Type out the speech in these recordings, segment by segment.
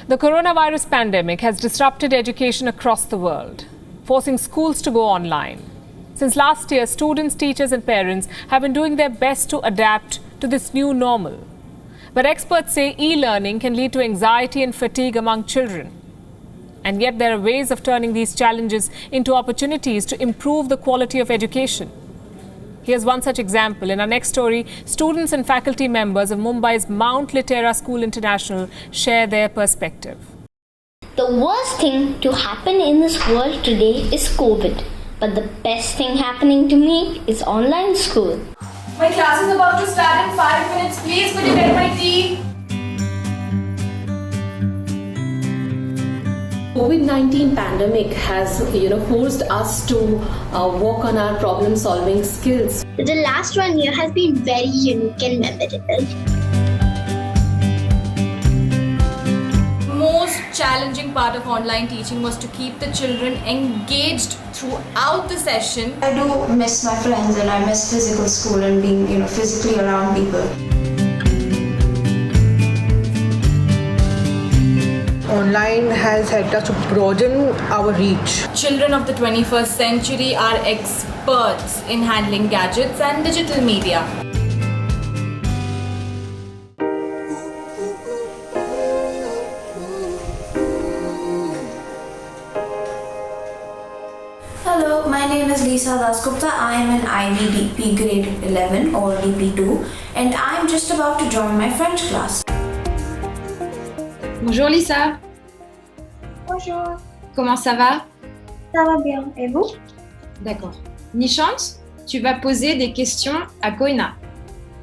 The coronavirus pandemic has disrupted education across the world, forcing schools to go online. Since last year, students, teachers and parents have been doing their best to adapt to this new normal. But experts say e-learning can lead to anxiety and fatigue among children. And yet there are ways of turning these challenges into opportunities to improve the quality of education. Here's one such example. In our next story, students and faculty members of Mumbai's Mount Litera School International share their perspective. The worst thing to happen in this world today is COVID. But the best thing happening to me is online school. My class is about to start in 5 minutes. Please, could you get my tea? COVID-19 pandemic has, forced us to work on our problem-solving skills. The last 1 year has been very unique and memorable. Most challenging part of online teaching was to keep the children engaged throughout the session. I do miss my friends and I miss physical school and being, physically around people. Online has helped us to broaden our reach. Children of the 21st century are experts in handling gadgets and digital media. Hello, my name is Lisa Dasgupta. I am an IB grade 11 or DP2 and I am just about to join my French class. Bonjour Lisa. Bonjour. Comment ça va? Ça va bien. Et vous? D'accord. Nishant, tu vas poser des questions à Koina.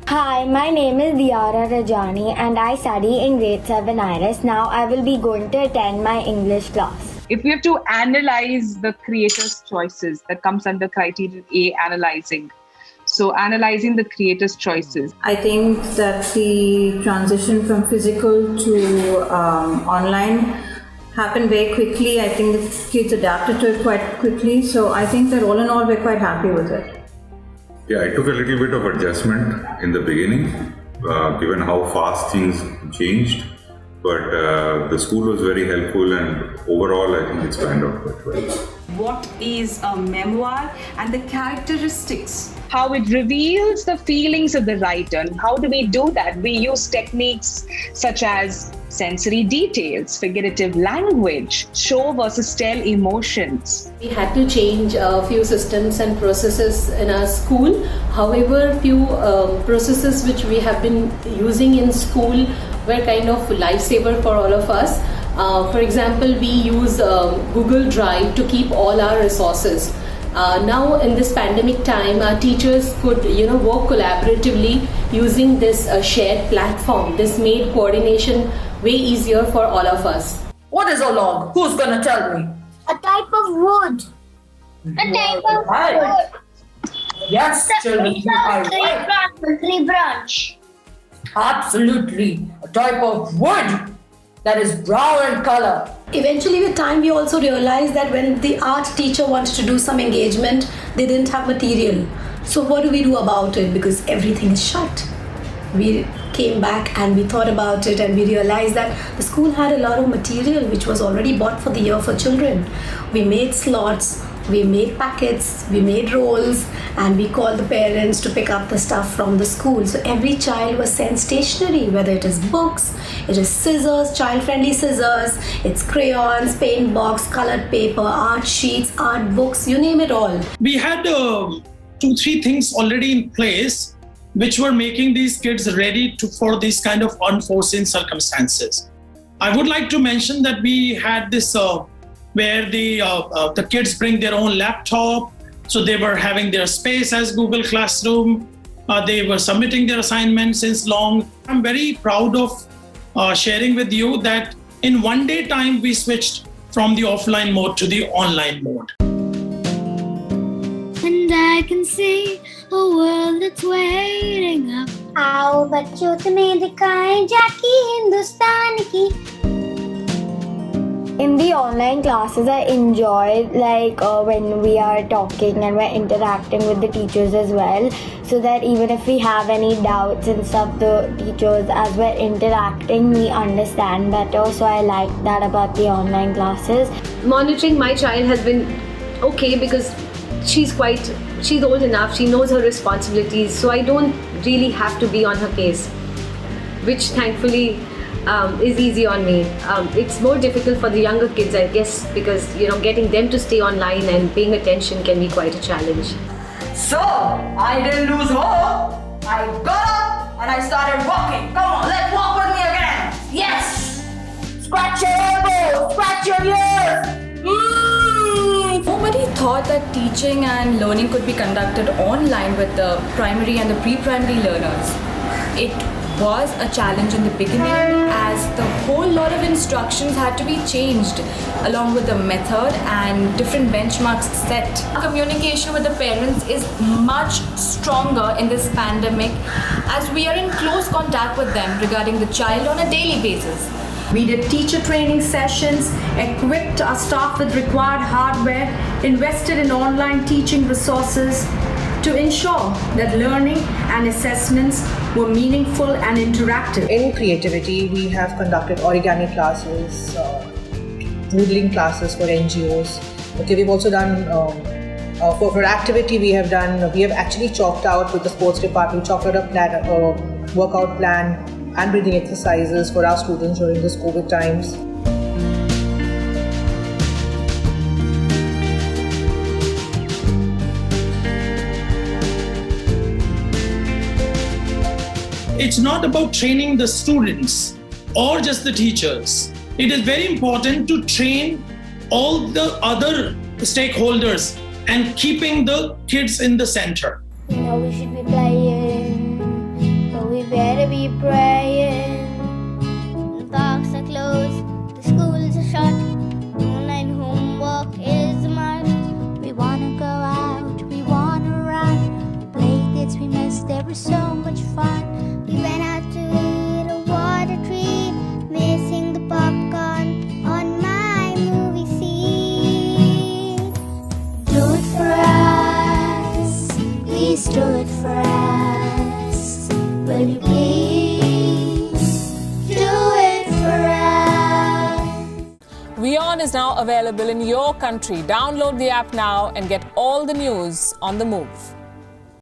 Hi, my name is Diara Rajani and I study in grade 7 IRIS. Now I will be going to attend my English class. If we have to analyze the creator's choices, that comes under criterion A, analyzing. So analyzing the creator's choices. I think that the transition from physical to online happened very quickly. I think the kids adapted to it quite quickly. So I think that all in all, we're quite happy with it. Yeah, it took a little bit of adjustment in the beginning, given how fast things changed. But the school was very helpful and overall I think it's panned out quite well. What is a memoir and the characteristics? How it reveals the feelings of the writer. And how do we do that? We use techniques such as sensory details, figurative language, show versus tell emotions. We had to change a few systems and processes in our school. However, few processes which we have been using in school were kind of lifesaver for all of us. For example, we use Google Drive to keep all our resources. Now in this pandemic time, our teachers could work collaboratively using this shared platform. This made coordination way easier for all of us. What is a log? Who's gonna tell me? A type of wood. A type of wood. Yes, children, you are right. Tree branch. Absolutely. A type of wood that is brown in color. Eventually with time we also realized that when the art teacher wanted to do some engagement, they didn't have material. So what do we do about it? Because everything is shut. We came back and we thought about it and we realized that the school had a lot of material which was already bought for the year for children. We made slots, we made packets, we made rolls and we called the parents to pick up the stuff from the school. So every child was sent stationery, whether it is books, it is scissors, child-friendly scissors, it's crayons, paint box, colored paper, art sheets, art books, you name it all. We had 2-3 things already in place which were making these kids ready for these kind of unforeseen circumstances. I would like to mention that we had this where the kids bring their own laptop, so they were having their space as Google Classroom. They were submitting their assignments since long. I'm very proud of sharing with you that in 1 day time we switched from the offline mode to the online mode. And I can see a world that's waiting up. आओ बच्चों तुम्हें दिखाएं झांकी हिंदुस्तान की. In the online classes I enjoy, like when we are talking and we're interacting with the teachers as well, so that even if we have any doubts and stuff, the teachers, as we're interacting, we understand better. So I like that about the online classes. Monitoring my child has been okay because she's old enough, she knows her responsibilities, so I don't really have to be on her case, which thankfully is easy on me. It's more difficult for the younger kids, I guess, because getting them to stay online and paying attention can be quite a challenge. So, I didn't lose hope. I got up and I started walking. Come on, let's walk with me again. Yes! Scratch your elbows, scratch your ears. Nobody thought that teaching and learning could be conducted online with the primary and the pre-primary learners. It was a challenge in the beginning as the whole lot of instructions had to be changed along with the method and different benchmarks set. Communication with the parents is much stronger in this pandemic as we are in close contact with them regarding the child on a daily basis. We did teacher training sessions, equipped our staff with required hardware, invested in online teaching resources to ensure that learning and assessments were meaningful and interactive. In creativity, we have conducted origami classes, doodling classes for NGOs. Okay, we've also done, for activity we have actually chalked out with the sports department, chalked out a workout plan and breathing exercises for our students during this COVID times. It's not about training the students or just the teachers. It is very important to train all the other stakeholders and keeping the kids in the center. We should be playing, but we better be praying. The parks are closed, the schools are shut, online homework is a must. We wanna go out, we wanna run, play kids we miss, there was so much fun. We went out to eat a water tree, missing the popcorn on my movie seat. Do it for us, please do it for us. Will you please do it for us? WION is now available in your country. Download the app now and get all the news on the move.